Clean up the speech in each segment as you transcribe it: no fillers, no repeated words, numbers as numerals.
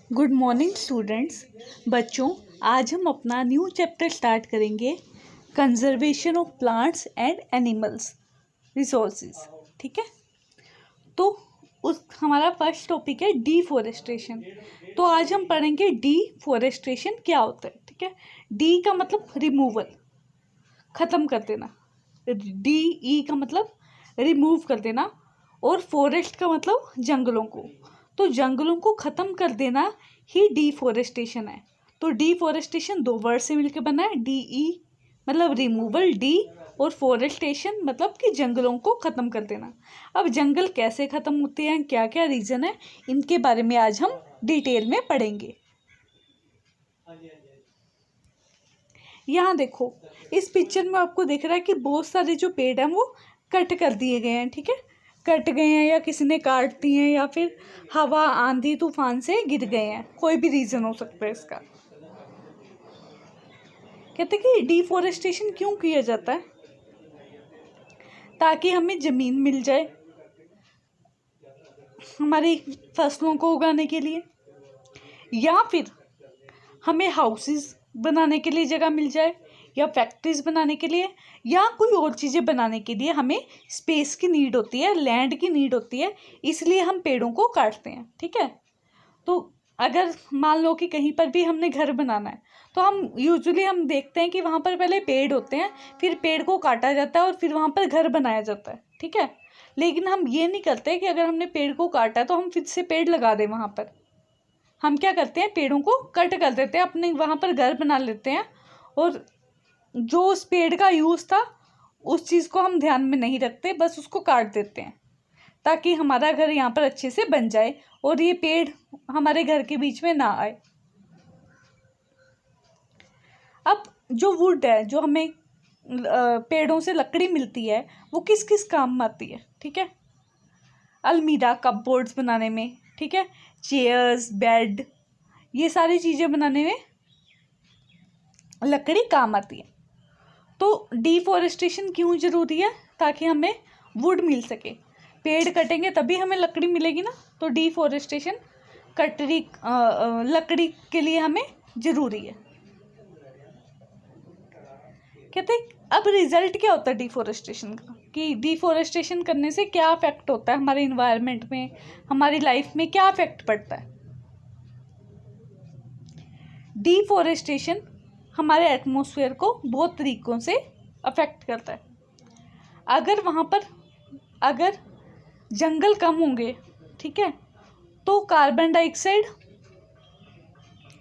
Good morning students. बच्चों, आज हम अपना न्यू चैप्टर स्टार्ट करेंगे, conservation of plants and animals resources. ठीक है, तो उस हमारा फर्स्ट टॉपिक है डिफॉरेस्टेशन। तो आज हम पढ़ेंगे डिफॉरेस्टेशन क्या होता है। ठीक है, डी का मतलब रिमूवल, ख़त्म कर देना। डी ई का मतलब रिमूव कर देना, और फॉरेस्ट का मतलब जंगलों को। तो जंगलों को ख़त्म कर देना ही डिफॉरेस्टेशन है। तो डिफॉरेस्टेशन दो वर्ड से मिलकर बना है। डी ई मतलब रिमूवल, डी, और फॉरेस्टेशन मतलब कि जंगलों को ख़त्म कर देना। अब जंगल कैसे ख़त्म होते हैं, क्या क्या रीज़न है, इनके बारे में आज हम डिटेल में पढ़ेंगे। यहाँ देखो, इस पिक्चर में आपको दिख रहा है कि बहुत सारे जो पेड़ हैं वो कट कर दिए गए हैं। ठीक है, कट गए हैं या किसी ने काट दिए हैं या फिर हवा आंधी तूफान से गिर गए हैं, कोई भी रीज़न हो सकता है इसका। कहते हैं कि डिफॉरेस्टेशन क्यों किया जाता है, ताकि हमें ज़मीन मिल जाए हमारी फसलों को उगाने के लिए, या फिर हमें हाउसेस बनाने के लिए जगह मिल जाए, या फैक्ट्रीज बनाने के लिए, या कोई और चीज़ें बनाने के लिए हमें स्पेस की नीड होती है, लैंड की नीड होती है, इसलिए हम पेड़ों को काटते हैं। ठीक है, तो अगर मान लो कि कहीं पर भी हमने घर बनाना है, तो हम यूजुअली हम देखते हैं कि वहाँ पर पहले पेड़ होते हैं, फिर पेड़ को काटा जाता है और फिर वहाँ पर घर बनाया जाता है। ठीक है, लेकिन हम ये नहीं करते कि अगर हमने पेड़ को काटा तो हम फिर से पेड़ लगा दें वहाँ पर। हम क्या करते हैं, पेड़ों को कट कर देते हैं, अपने वहाँ पर घर बना लेते हैं, और जो उस पेड़ का यूज़ था उस चीज़ को हम ध्यान में नहीं रखते, बस उसको काट देते हैं ताकि हमारा घर यहाँ पर अच्छे से बन जाए और ये पेड़ हमारे घर के बीच में ना आए। अब जो वुड है, जो हमें पेड़ों से लकड़ी मिलती है, वो किस किस काम में आती है। ठीक है, अलमीरा, कपबोर्ड्स बनाने में, ठीक है, चेयर्स, बेड, ये सारी चीज़ें बनाने में लकड़ी काम आती है। तो डिफॉरेस्टेशन क्यों ज़रूरी है, ताकि हमें वुड मिल सके। पेड़ कटेंगे तभी हमें लकड़ी मिलेगी ना, तो डिफॉरेस्टेशन लकड़ी के लिए हमें ज़रूरी है। कहते हैं अब रिजल्ट क्या होता है डिफॉरेस्टेशन का, कि डिफॉरेस्टेशन करने से क्या इफेक्ट होता है हमारे इन्वायरमेंट में, हमारी लाइफ में क्या इफेक्ट पड़ता है। डिफॉरेस्टेशन हमारे एटमॉस्फेयर को बहुत तरीक़ों से अफेक्ट करता है। अगर जंगल कम होंगे, ठीक है, तो कार्बन डाइऑक्साइड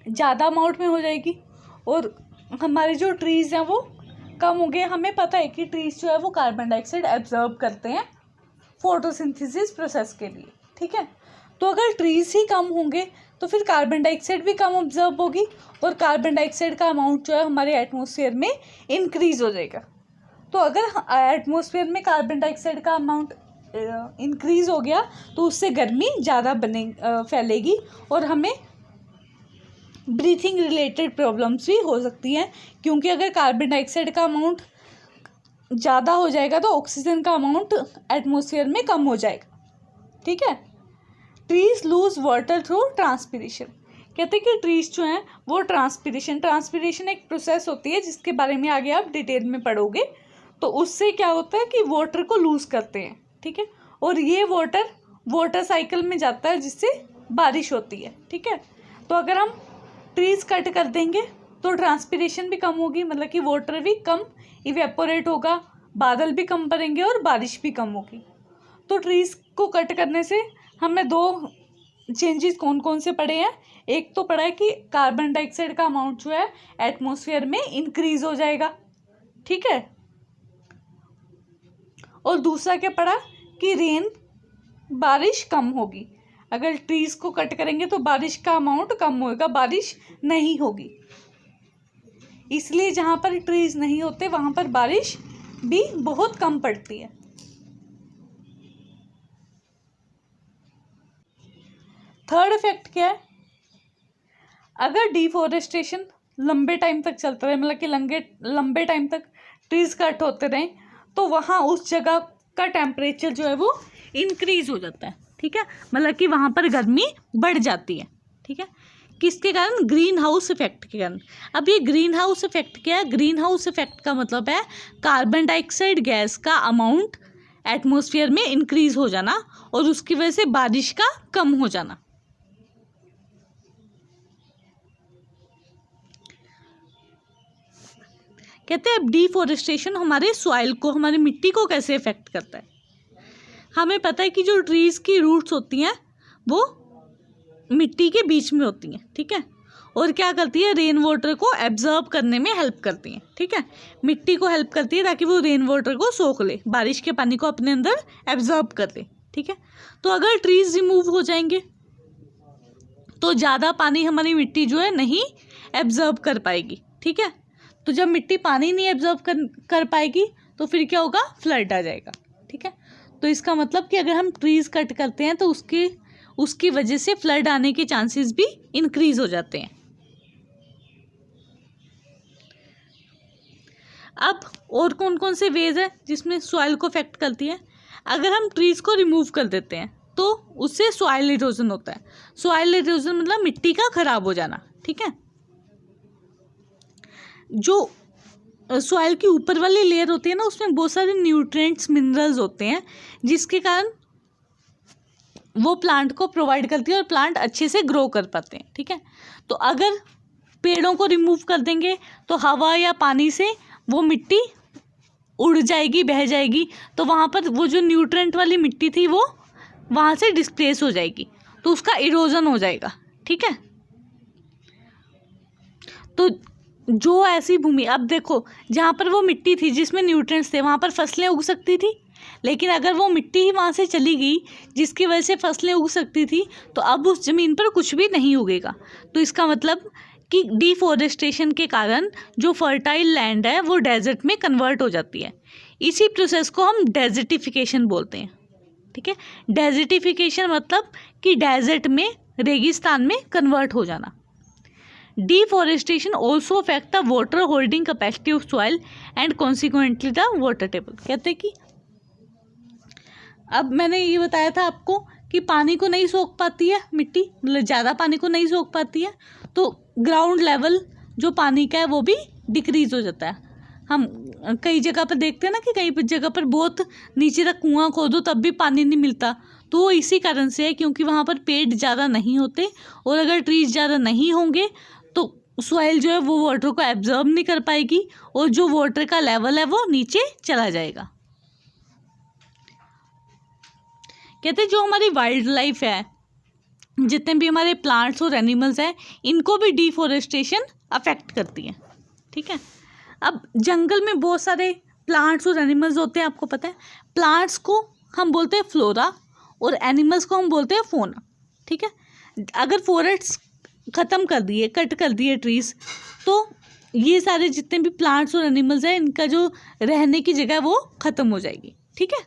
ज़्यादा अमाउंट में हो जाएगी, और हमारे जो ट्रीज़ हैं वो कम होंगे। हमें पता है कि ट्रीज़ जो है वो कार्बन डाइऑक्साइड एब्जॉर्ब करते हैं फोटोसिंथेसिस प्रोसेस के लिए। ठीक है, तो अगर ट्रीज़ ही कम होंगे तो फिर कार्बन डाइऑक्साइड भी कम ऑब्जर्व होगी, और कार्बन डाइऑक्साइड का अमाउंट जो है हमारे एटमॉस्फेयर में इंक्रीज़ हो जाएगा। तो अगर एटमॉस्फेयर में कार्बन डाइऑक्साइड का अमाउंट इंक्रीज़ हो गया तो उससे गर्मी ज़्यादा फैलेगी, और हमें ब्रीथिंग रिलेटेड प्रॉब्लम्स भी हो सकती हैं, क्योंकि अगर कार्बन डाइऑक्साइड का अमाउंट ज़्यादा हो जाएगा तो ऑक्सीजन का अमाउंट एटमॉस्फेयर में कम हो जाएगा। ठीक है, trees loose water through transpiration. कहते हैं कि ट्रीज जो हैं वो ट्रांसपिरेशन एक प्रोसेस होती है जिसके बारे में आगे आप डिटेल में पढ़ोगे। तो उससे क्या होता है कि वाटर को लूज करते हैं। ठीक है, और ये वाटर साइकिल में जाता है जिससे बारिश होती है। ठीक है, तो अगर हम ट्रीज कट कर देंगे तो ट्रांसपिरेशन भी कम होगी, मतलब कि वाटर भी कम इवेपोरेट होगा, बादल भी कम पड़ेंगे और बारिश भी कम होगी। तो ट्रीज़ को कट करने से हमें दो चेंजेस कौन कौन से पड़े हैं। एक तो पड़ा है कि कार्बन डाइऑक्साइड का अमाउंट जो है एटमॉस्फेयर में इंक्रीज हो जाएगा। ठीक है, और दूसरा क्या पड़ा कि बारिश कम होगी। अगर ट्रीज़ को कट करेंगे तो बारिश का अमाउंट कम होगा, बारिश नहीं होगी। इसलिए जहाँ पर ट्रीज़ नहीं होते वहाँ पर बारिश भी बहुत कम पड़ती है। थर्ड इफेक्ट क्या है, अगर डिफॉरेस्टेशन लंबे टाइम तक चलता रहे, मतलब कि लंबे टाइम तक ट्रीज कट होते रहें, तो वहाँ उस जगह का टेम्परेचर जो है वो इंक्रीज हो जाता है। ठीक है, मतलब कि वहाँ पर गर्मी बढ़ जाती है। ठीक है, किसके कारण? ग्रीन हाउस इफेक्ट के कारण। अब ये ग्रीन हाउस इफेक्ट क्या है? ग्रीन हाउस इफेक्ट का मतलब है कार्बन डाइऑक्साइड गैस का अमाउंट एटमॉस्फेयर में इंक्रीज हो जाना और उसकी वजह से बारिश का कम हो जाना। कहते हैं डिफोरेस्टेशन हमारे सॉइल को, हमारी मिट्टी को कैसे इफेक्ट करता है। हमें पता है कि जो ट्रीज की रूट्स होती हैं वो मिट्टी के बीच में होती हैं, ठीक है, और क्या करती है? रेन वाटर को एब्जॉर्ब करने में हेल्प करती हैं, ठीक है, मिट्टी को हेल्प करती है ताकि वो रेन वाटर को सोख ले, बारिश के पानी को अपने अंदर एब्जॉर्ब कर ले, ठीक है। तो अगर ट्रीज रिमूव हो जाएंगे तो ज़्यादा पानी हमारी मिट्टी जो है नहीं एब्जॉर्ब कर पाएगी, ठीक है। तो जब मिट्टी पानी नहीं एब्जॉर्ब कर पाएगी तो फिर क्या होगा? फ्लड आ जाएगा, ठीक है। तो इसका मतलब कि अगर हम ट्रीज कट करते हैं तो उसकी वजह से फ्लड आने के चांसेस भी इंक्रीज हो जाते हैं। अब और कौन कौन से वेज है जिसमें सॉइल को अफेक्ट करती है? अगर हम ट्रीज को रिमूव कर देते हैं तो उससे सॉइल इरोजन होता है। सॉइल इरोजन मतलब मिट्टी का खराब हो जाना, ठीक है। जो सॉइल की ऊपर वाली लेयर होती है ना, उसमें बहुत सारे न्यूट्रिएंट्स, मिनरल्स होते हैं जिसके कारण वो प्लांट को प्रोवाइड करती है और प्लांट अच्छे से ग्रो कर पाते हैं, ठीक है। तो अगर पेड़ों को रिमूव कर देंगे तो हवा या पानी से वो मिट्टी उड़ जाएगी, बह जाएगी, तो वहाँ पर वो जो न्यूट्रिएंट वाली मिट्टी थी वो वहाँ से डिस्प्लेस हो जाएगी, तो उसका इरोजन हो जाएगा, ठीक है। तो जो ऐसी भूमि, अब देखो जहाँ पर वो मिट्टी थी जिसमें न्यूट्रिएंट्स थे वहाँ पर फसलें उग सकती थी, लेकिन अगर वो मिट्टी ही वहाँ से चली गई जिसकी वजह से फसलें उग सकती थी तो अब उस ज़मीन पर कुछ भी नहीं उगेगा। तो इसका मतलब कि डिफॉरेस्टेशन के कारण जो फर्टाइल लैंड है वो डेजर्ट में कन्वर्ट हो जाती है। इसी प्रोसेस को हम डेजर्टिफिकेशन बोलते हैं, ठीक है। डेजर्टिफिकेशन मतलब कि डेजर्ट में, रेगिस्तान में कन्वर्ट हो जाना। Deforestation also affect the water holding capacity of soil and consequently the water table. कहते हैं कि अब मैंने ये बताया था आपको कि पानी को नहीं सोख पाती है मिट्टी, मतलब ज़्यादा पानी को नहीं सोख पाती है, तो ग्राउंड लेवल जो पानी का है वो भी डिक्रीज हो जाता है। हम कई जगह पर देखते हैं ना कि कई जगह पर बहुत नीचे तक कुआं खोदो तब भी पानी नहीं मिलता, तो वो इसी कारण से है क्योंकि वहाँ पर पेड़ ज़्यादा नहीं होते, और अगर ट्रीज ज़्यादा नहीं होंगे तो सॉइल जो है वो वाटर को एब्जॉर्ब नहीं कर पाएगी और जो वाटर का लेवल है वो नीचे चला जाएगा। कहते हैं जो हमारी वाइल्ड लाइफ है, जितने भी हमारे प्लांट्स और एनिमल्स हैं, इनको भी डिफॉरेस्टेशन अफेक्ट करती है, ठीक है। अब जंगल में बहुत सारे प्लांट्स और एनिमल्स होते हैं, आपको पता है। प्लांट्स को हम बोलते हैं फ्लोरा और एनिमल्स को हम बोलते हैं फोना, ठीक है। अगर फॉरेस्ट ख़त्म कर दिए, कट कर दिए ट्रीज, तो ये सारे जितने भी प्लांट्स और एनिमल्स हैं इनका जो रहने की जगह वो ख़त्म हो जाएगी, ठीक है।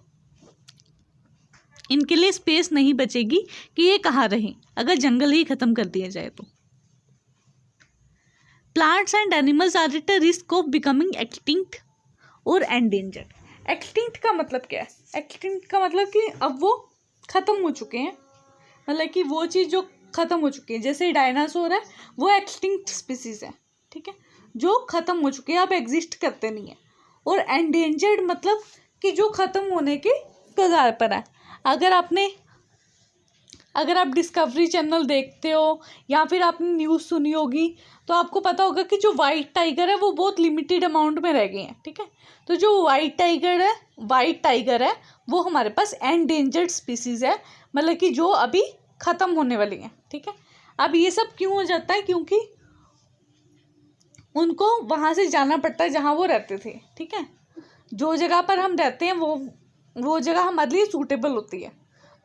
इनके लिए स्पेस नहीं बचेगी कि ये कहाँ रहें अगर जंगल ही ख़त्म कर दिया जाए तो। Plants and animals are at a risk of becoming extinct और एंडेंजर्ड। एक्सटिंक्ट का मतलब क्या है? एक्सटिंक्ट का मतलब कि अब वो ख़त्म हो चुके हैं, मतलब कि वो चीज़ जो ख़त्म हो चुकी है, जैसे डायनासोर है वो एक्सटिंक्ट स्पीसीज है, ठीक है, जो ख़त्म हो चुके हैं, अब एग्जिस्ट करते नहीं है। और एंडेंजर्ड मतलब कि जो ख़त्म होने के कगार पर है। अगर आप डिस्कवरी चैनल देखते हो या फिर आपने न्यूज़ सुनी होगी तो आपको पता होगा कि जो वाइट टाइगर है वो बहुत लिमिटेड अमाउंट में रह गए हैं, ठीक है। तो जो वाइट टाइगर है वो हमारे पास एंडेंजर्ड स्पीसीज़ है, मतलब कि जो अभी ख़त्म होने वाली हैं, ठीक है। अब ये सब क्यों हो जाता है? क्योंकि उनको वहाँ से जाना पड़ता है जहाँ वो रहते थे, ठीक है। जो जगह पर हम रहते हैं वो जगह हमारे लिए सूटेबल होती है,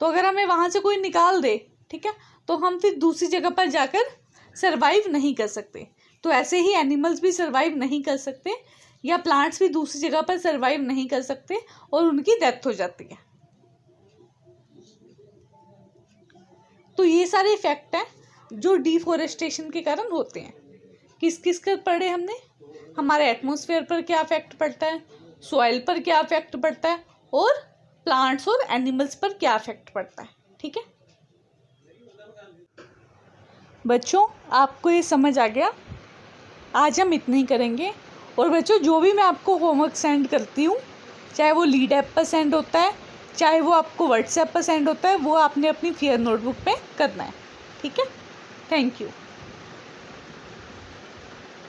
तो अगर हमें वहाँ से कोई निकाल दे, ठीक है, तो हम फिर दूसरी जगह पर जाकर सरवाइव नहीं कर सकते। तो ऐसे ही एनिमल्स भी सरवाइव नहीं कर सकते या प्लांट्स भी दूसरी जगह पर सरवाइव नहीं कर सकते और उनकी डेथ हो जाती है। तो ये सारे इफेक्ट हैं जो डिफॉरेस्टेशन के कारण होते हैं। किस किस कर पढ़े हमने? हमारे एटमॉस्फेयर पर क्या इफेक्ट पड़ता है, सॉइल पर क्या इफेक्ट पड़ता है, और प्लांट्स और एनिमल्स पर क्या इफेक्ट पड़ता है, ठीक है बच्चों। आपको ये समझ आ गया। आज हम इतना ही करेंगे। और बच्चों, जो भी मैं आपको होमवर्क सेंड करती हूँ, चाहे वो लीड ऐप पर सेंड होता है, चाहे वो आपको व्हाट्सएप पर सेंड होता है, वो आपने अपनी फेयर नोटबुक पे करना है। ठीक है, थैंक यू।